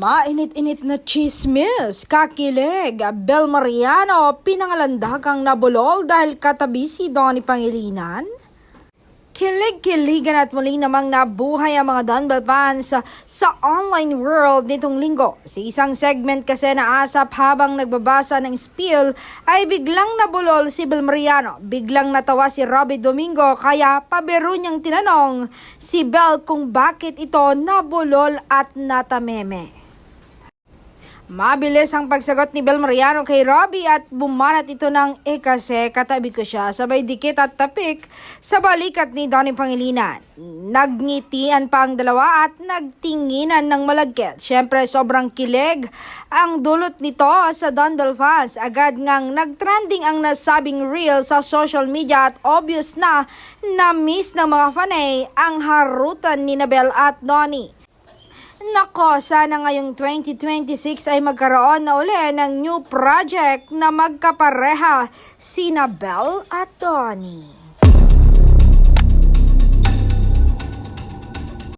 Mainit-init na chismis, kakilig, Bel Mariano, pinangalandagang nabulol dahil katabi si Donnie Pangilinan? Kilig-kiligan at muli namang nabuhay ang mga Don Bell fans sa online world nitong linggo. Sa isang segment kasi na asap habang nagbabasa ng spiel ay biglang nabulol si Bel Mariano. Biglang natawa si Robby Domingo kaya pabiro niyang tinanong si Bel kung bakit ito nabulol at natameme. Mabilis ang pagsagot ni Bel Mariano kay Robby at bumanat ito ng kasi katabi ko siya, sabay dikit at tapik sa balikat ni Donnie Pangilinan. Nagngitian pa ang dalawa at nagtinginan ng malagkit. Siyempre sobrang kilig ang dulot nito sa Don Bell fans. Agad ngang nagtrending ang nasabing reel sa social media at obvious na na-miss ng mga fanay ang harutan ni Bel at Donnie. Nako, sana ngayong 2026 ay magkaroon na uli ng new project na magkapareha sina Bel at Donnie.